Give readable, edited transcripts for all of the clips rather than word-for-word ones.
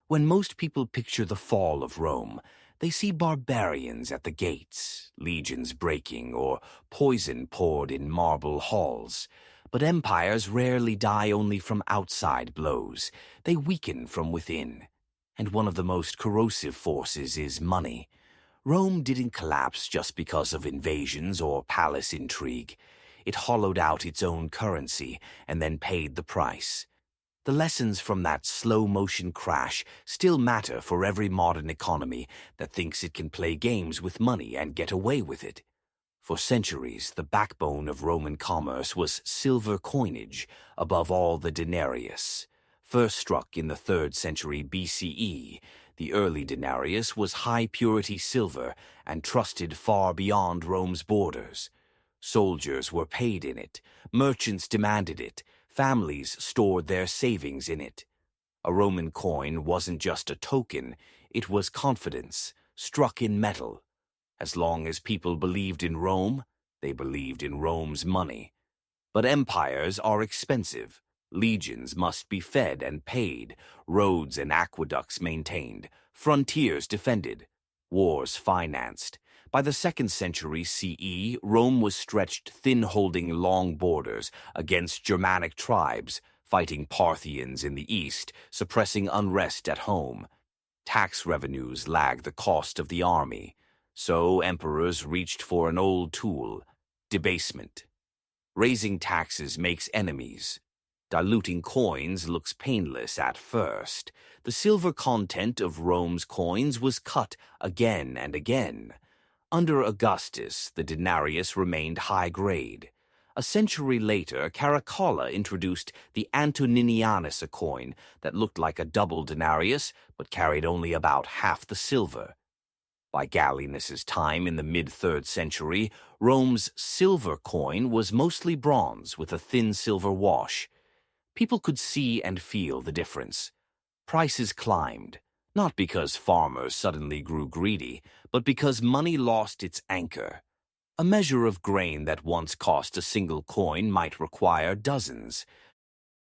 When most people picture the fall of Rome, they see barbarians at the gates, legions breaking, or poison poured in marble halls. But empires rarely die only from outside blows. They weaken from within. And one of the most corrosive forces is money. Rome didn't collapse just because of invasions or palace intrigue. It hollowed out its own currency and then paid the price. The lessons from that slow-motion crash still matter for every modern economy that thinks it can play games with money and get away with it. For centuries, the backbone of Roman commerce was silver coinage, above all the denarius. First struck in the 3rd century BCE, the early denarius was high-purity silver and trusted far beyond Rome's borders. Soldiers were paid in it, merchants demanded it, families stored their savings in it. A Roman coin wasn't just a token, it was confidence, struck in metal. As long as people believed in Rome, they believed in Rome's money. But empires are expensive. Legions must be fed and paid, roads and aqueducts maintained, frontiers defended, wars financed. By the 2nd century CE, Rome was stretched thin, holding long borders against Germanic tribes, fighting Parthians in the east, suppressing unrest at home. Tax revenues lagged the cost of the army, so emperors reached for an old tool, debasement. Raising taxes makes enemies. Diluting coins looks painless at first. The silver content of Rome's coins was cut again and again. Under Augustus, the denarius remained high-grade. A century later, Caracalla introduced the Antoninianus, a coin that looked like a double denarius but carried only about half the silver. By Gallienus's time in the mid-3rd century, Rome's silver coin was mostly bronze with a thin silver wash. People could see and feel the difference. Prices climbed, not because farmers suddenly grew greedy, but because money lost its anchor. A measure of grain that once cost a single coin might require dozens.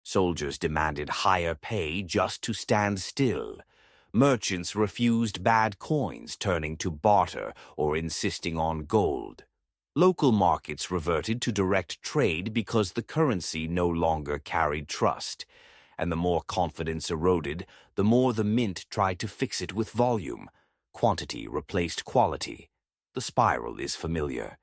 Soldiers demanded higher pay just to stand still. Merchants refused bad coins, turning to barter or insisting on gold. Local markets reverted to direct trade because the currency no longer carried trust. And the more confidence eroded, the more the mint tried to fix it with volume. Quantity replaced quality. The spiral is familiar.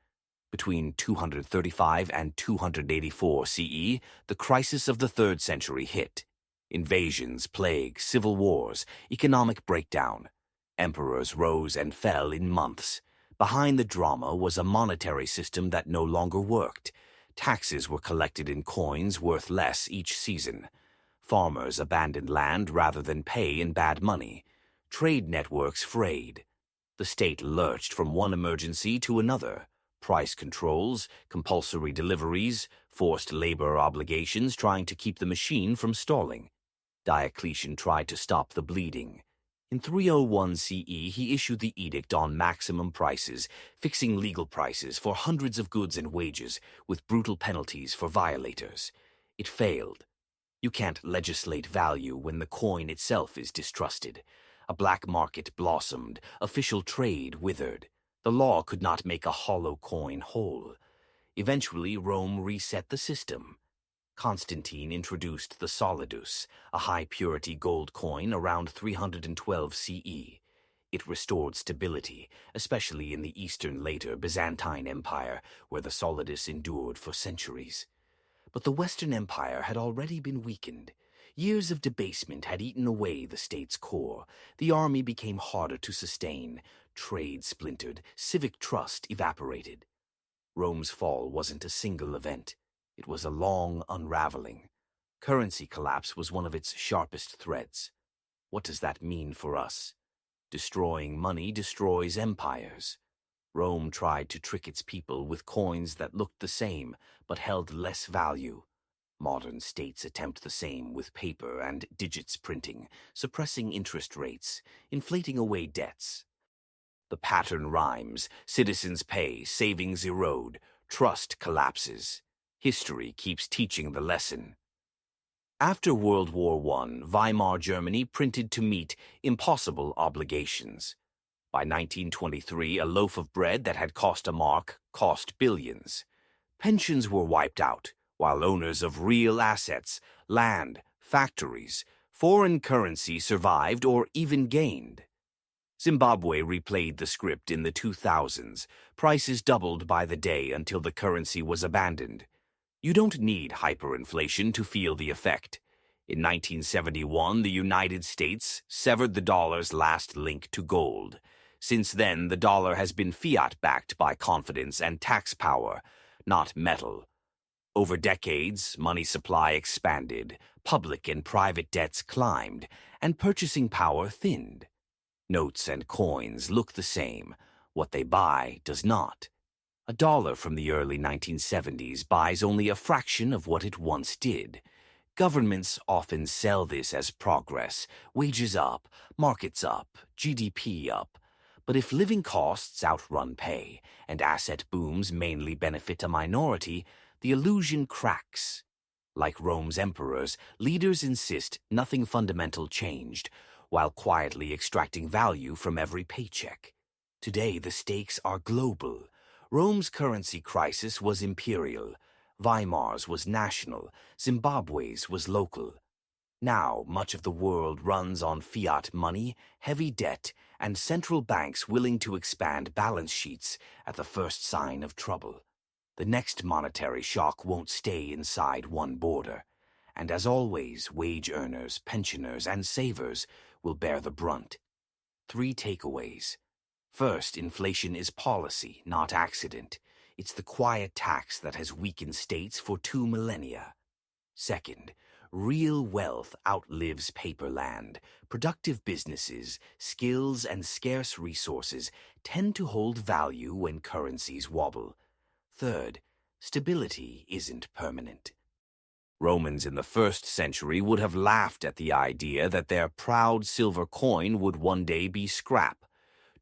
Between 235 and 284 CE, the crisis of the 3rd century hit. Invasions, plague, civil wars, economic breakdown. Emperors rose and fell in months. Behind the drama was a monetary system that no longer worked. Taxes were collected in coins worth less each season. Farmers abandoned land rather than pay in bad money. Trade networks frayed. The state lurched from one emergency to another. Price controls, compulsory deliveries, forced labor obligations trying to keep the machine from stalling. Diocletian tried to stop the bleeding. In 301 CE, he issued the edict on maximum prices, fixing legal prices for hundreds of goods and wages, with brutal penalties for violators. It failed. You can't legislate value when the coin itself is distrusted. A black market blossomed, official trade withered. The law could not make a hollow coin whole. Eventually, Rome reset the system. Constantine introduced the solidus, a high-purity gold coin around 312 CE. It restored stability, especially in the eastern later Byzantine Empire, where the solidus endured for centuries. But the Western Empire had already been weakened. Years of debasement had eaten away the state's core. The army became harder to sustain. Trade splintered. Civic trust evaporated. Rome's fall wasn't a single event. It was a long unraveling. Currency collapse was one of its sharpest threads. What does that mean for us? Destroying money destroys empires. Rome tried to trick its people with coins that looked the same, but held less value. Modern states attempt the same with paper and digits printing, suppressing interest rates, inflating away debts. The pattern rhymes, citizens pay, savings erode, trust collapses. History keeps teaching the lesson. After World War I, Weimar Germany printed to meet impossible obligations. By 1923, a loaf of bread that had cost a mark cost billions. Pensions were wiped out, while owners of real assets, land, factories, foreign currency survived or even gained. Zimbabwe replayed the script in the 2000s. Prices doubled by the day until the currency was abandoned. You don't need hyperinflation to feel the effect. In 1971, the United States severed the dollar's last link to gold. Since then, the dollar has been fiat-backed by confidence and tax power, not metal. Over decades, money supply expanded, public and private debts climbed, and purchasing power thinned. Notes and coins look the same. What they buy does not. A dollar from the early 1970s buys only a fraction of what it once did. Governments often sell this as progress, wages up, markets up, GDP up. But if living costs outrun pay, and asset booms mainly benefit a minority, the illusion cracks. Like Rome's emperors, leaders insist nothing fundamental changed, while quietly extracting value from every paycheck. Today, the stakes are global. Rome's currency crisis was imperial. Weimar's was national. Zimbabwe's was local. Now, much of the world runs on fiat money, heavy debt, and central banks willing to expand balance sheets at the first sign of trouble. The next monetary shock won't stay inside one border. And as always, wage earners, pensioners, and savers will bear the brunt. 3 takeaways. First, inflation is policy, not accident. It's the quiet tax that has weakened states for 2 millennia. Second, real wealth outlives paper land. Productive businesses, skills, and scarce resources tend to hold value when currencies wobble. Third, stability isn't permanent. Romans in the 1st century would have laughed at the idea that their proud silver coin would one day be scrap.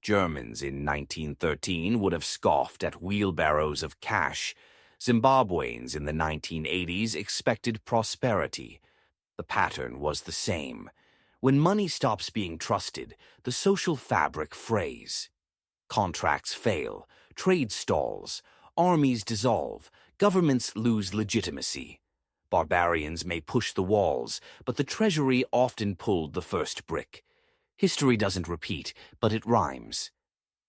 Germans in 1913 would have scoffed at wheelbarrows of cash. Zimbabweans in the 1980s expected prosperity. The pattern was the same. When money stops being trusted, the social fabric frays. Contracts fail, trade stalls, armies dissolve, governments lose legitimacy. Barbarians may push the walls, but the treasury often pulled the first brick. History doesn't repeat, but it rhymes.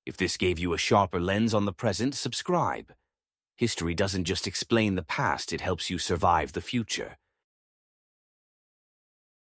If this gave you a sharper lens on the present, subscribe. History doesn't just explain the past, it helps you survive the future.